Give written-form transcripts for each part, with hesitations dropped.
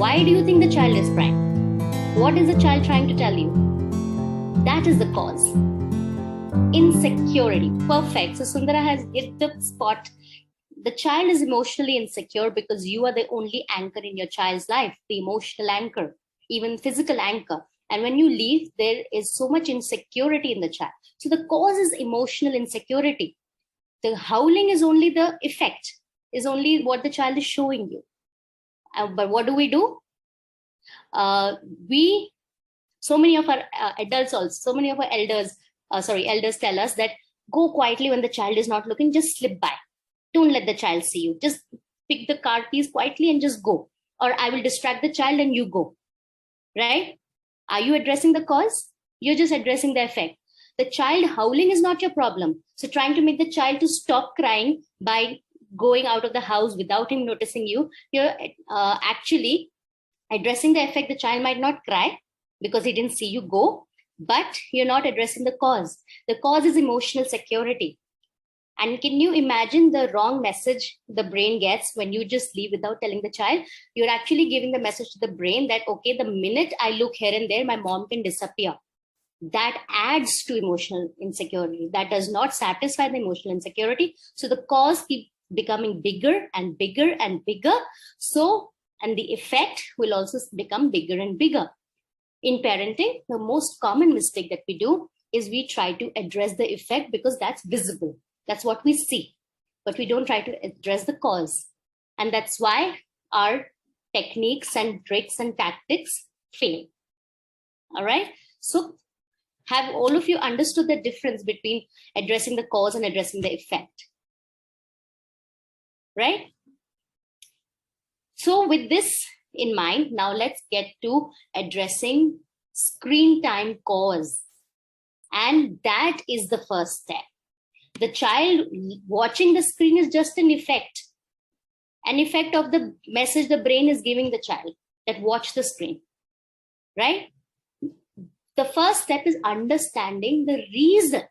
Why do you think the child is crying? What is the child trying to tell you? That is the cause. Insecurity. Perfect. So Sundara has hit the spot. The child is emotionally insecure because you are the only anchor in your child's life, the emotional anchor, even physical anchor. And when you leave, there is so much insecurity in the child. So the cause is emotional insecurity. The howling is only the effect, is only what the child is showing you. But what do? So many of our adults also, so many of our elders tell us that go quietly when the child is not looking, just slip by. Don't let the child see you. Just pick the car keys quietly and just go. Or I will distract the child and you go. Right? Are you addressing the cause? You're just addressing the effect. The child howling is not your problem. So trying to make the child to stop crying by going out of the house without him noticing you, you're actually addressing the effect. The child might not cry because he didn't see you go, but you're not addressing the cause. The cause is emotional security. And can you imagine the wrong message the brain gets when you just leave without telling the child? You're actually giving the message to the brain that, okay, the minute I look here and there, my mom can disappear. That adds to emotional insecurity. That does not satisfy the emotional insecurity. So the cause keeps becoming bigger and bigger and bigger. And the effect will also become bigger and bigger. In parenting, the most common mistake that we do is we try to address the effect because that's visible. That's what we see, but we don't try to address the cause. And that's why our techniques and tricks and tactics fail. All right. So have all of you understood the difference between addressing the cause and addressing the effect? Right? So with this in mind, now let's get to addressing screen time cause. And that is the first step. The child watching the screen is just an effect of the message the brain is giving the child that watch the screen, right? The first step is understanding the reason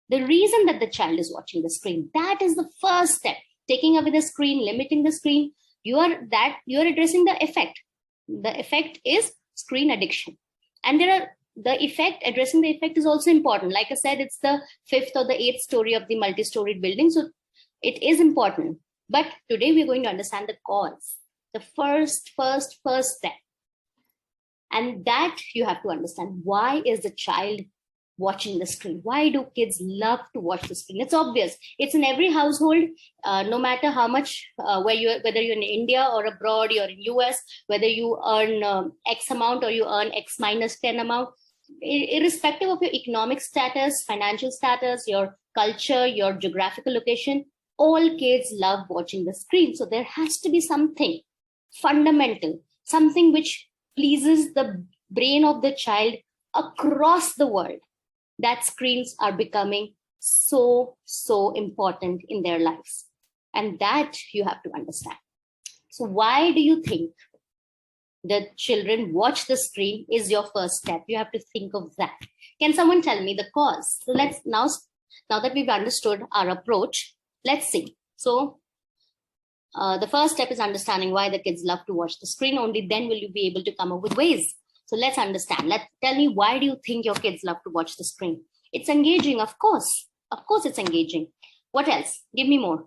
that the child is watching the screen. That is the first step. Taking away the screen, limiting the screen, you are addressing the effect. The effect is screen addiction. And addressing the effect is also important. Like I said, it's the 5th or the 8th story of the multi-storied building. So it is important. But today we're going to understand the cause, the first step. And that you have to understand. Why is the child watching the screen? Why do kids love to watch the screen? It's obvious. It's in every household, no matter how much, whether you're in India or abroad, you're in US, whether you earn X amount or you earn X minus 10 amount, irrespective of your economic status, financial status, your culture, your geographical location, all kids love watching the screen. So there has to be something fundamental, something which pleases the brain of the child across the world, that screens are becoming so important in their lives. And that you have to understand. So why do you think the children watch the screen is your first step? You have to think of that. Can someone tell me the cause? So let's now that we've understood our approach, let's see. So the first step is understanding why the kids love to watch the screen. Only then will you be able to come up with ways. So let's understand. Tell me, why do you think your kids love to watch the screen? It's engaging, of course. Of course it's engaging. What else? Give me more.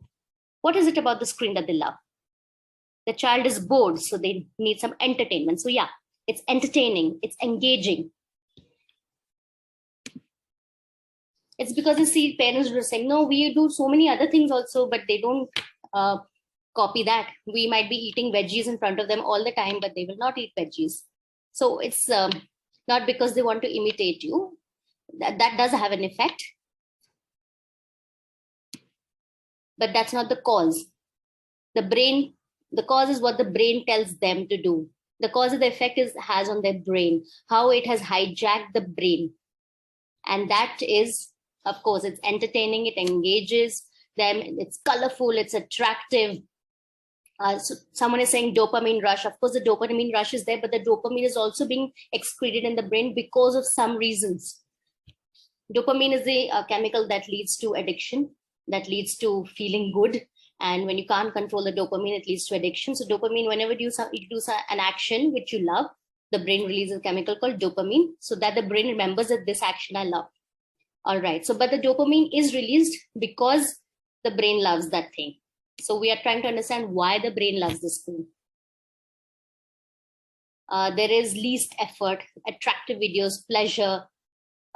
What is it about the screen that they love? The child is bored, so they need some entertainment. So yeah, it's entertaining, it's engaging. It's because you see parents are saying, no, we do so many other things also, but they don't copy that. We might be eating veggies in front of them all the time, but they will not eat veggies. So it's not because they want to imitate you. That does have an effect. But that's not the cause. The cause is what the brain tells them to do. The cause of the effect has on their brain, how it has hijacked the brain. And that is, of course, it's entertaining, it engages them, it's colorful, it's attractive. So someone is saying dopamine rush. Of course, the dopamine rush is there, but the dopamine is also being excreted in the brain because of some reasons. Dopamine is the chemical that leads to addiction, that leads to feeling good. And when you can't control the dopamine, it leads to addiction. So dopamine, whenever you do an action which you love, the brain releases a chemical called dopamine, so that the brain remembers that this action I love. All right. So, but the dopamine is released because the brain loves that thing. So we are trying to understand why the brain loves this thing. There is least effort, attractive videos, pleasure,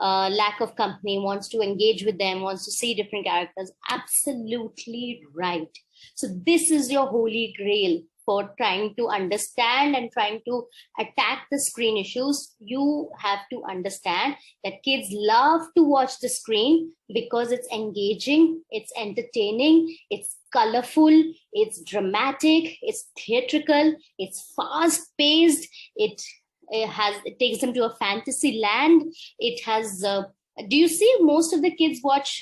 lack of company, wants to engage with them, wants to see different characters. Absolutely right. So this is your holy grail for trying to understand and trying to attack the screen issues. You have to understand that kids love to watch the screen because it's engaging, it's entertaining, it's colorful, it's dramatic, it's theatrical, it's fast paced, it takes them to a fantasy land. It has do you see most of the kids watch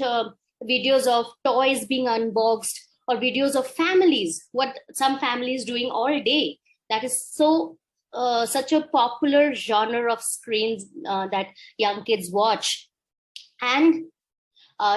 videos of toys being unboxed, or videos of families, what some families doing all day? That is so such a popular genre of screens that young kids watch. And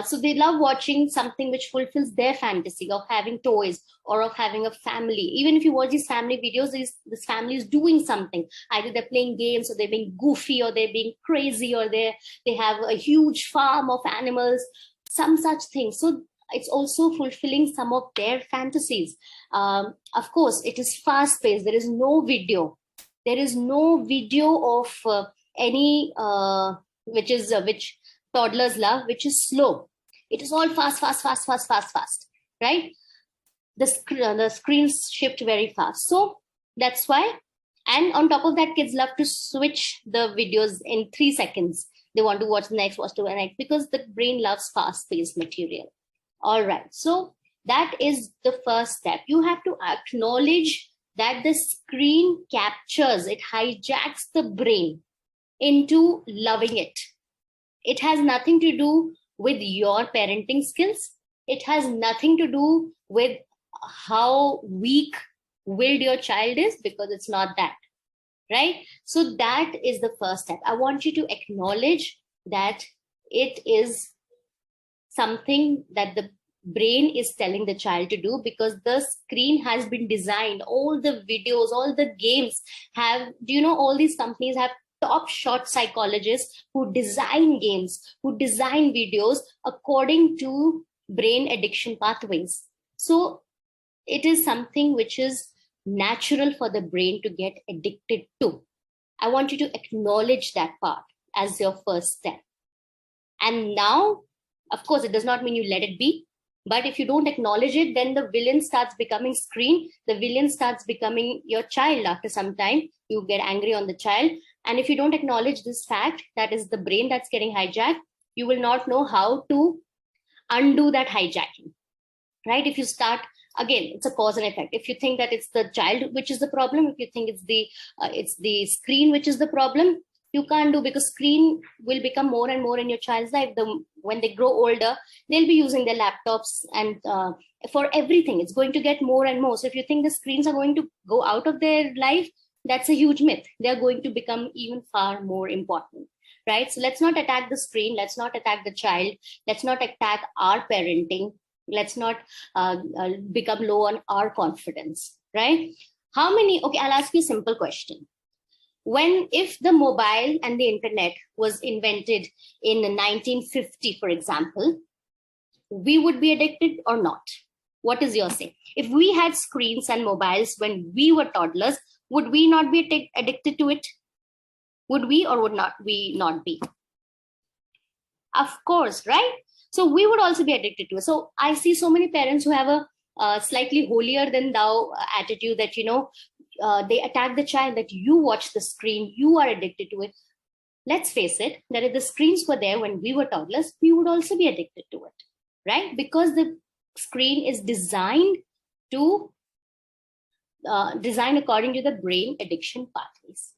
so they love watching something which fulfills their fantasy of having toys or of having a family. Even if you watch these family videos, this family is doing something. Either they're playing games, or they're being goofy, or they're being crazy, or they have a huge farm of animals, some such thing. So it's also fulfilling some of their fantasies. Of course, it is fast paced. There is no video. There is no video of any which toddlers love, which is slow. It is all fast, fast, fast, fast, fast, fast, right? The screens shift very fast. So that's why. And on top of that, kids love to switch the videos in 3 seconds. They want to watch the next, watch the next, because the brain loves fast-paced material. All right. So that is the first step. You have to acknowledge that the screen captures, it hijacks the brain into loving it. It has nothing to do with your parenting skills. It has nothing to do with how weak willed your child is, because it's not that, right? So that is the first step. I want you to acknowledge that it is something that the brain is telling the child to do, because the screen has been designed. All the videos, all the games have, do you know, all these companies have top shot psychologists who design games, who design videos according to brain addiction pathways. So it is something which is natural for the brain to get addicted to. I want you to acknowledge that part as your first step. And now, of course, it does not mean you let it be. But if you don't acknowledge it, then the villain starts becoming screen. The villain starts becoming your child after some time. You get angry on the child. And if you don't acknowledge this fact, that is the brain that's getting hijacked, you will not know how to undo that hijacking, right? If you start, again, it's a cause and effect. If you think that it's the child which is the problem, if you think it's the screen which is the problem, you can't do, because screen will become more and more in your child's life. When they grow older, they'll be using their laptops, and for everything, it's going to get more and more. So if you think the screens are going to go out of their life, that's a huge myth. They're going to become even far more important, right? So let's not attack the screen. Let's not attack the child. Let's not attack our parenting. Let's not become low on our confidence, right? Okay, I'll ask you a simple question. If the mobile and the internet was invented in 1950, for example, we would be addicted or not? What is your say? If we had screens and mobiles when we were toddlers, would we not be addicted to it? Would we, or would not we not be? Of course, right? So we would also be addicted to it. So I see so many parents who have a slightly holier than thou attitude, that, they attack the child, that you watch the screen, you are addicted to it. Let's face it, that if the screens were there when we were toddlers, we would also be addicted to it, right? Because the screen is designed according to the brain addiction pathways.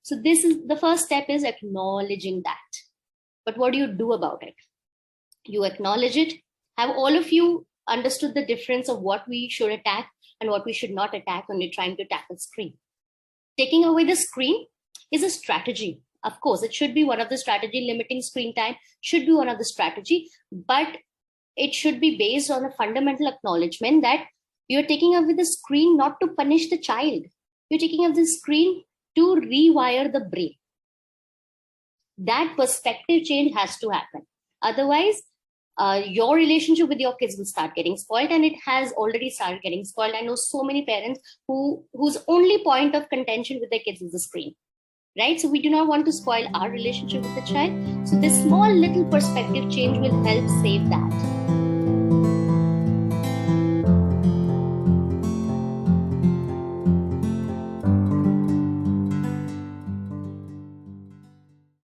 So this is the first step, is acknowledging that. But what do you do about it? You acknowledge it. Have all of you understood the difference of what we should attack and what we should not attack when you're trying to tackle screen? Taking away the screen is a strategy. Of course, it should be one of the strategy. Limiting screen time should be one of the strategy. But it should be based on a fundamental acknowledgement that you're taking up with the screen not to punish the child. You're taking up the screen to rewire the brain. That perspective change has to happen. Otherwise, your relationship with your kids will start getting spoiled, and it has already started getting spoiled. I know so many parents whose only point of contention with their kids is the screen, right? So we do not want to spoil our relationship with the child. So this small little perspective change will help save that.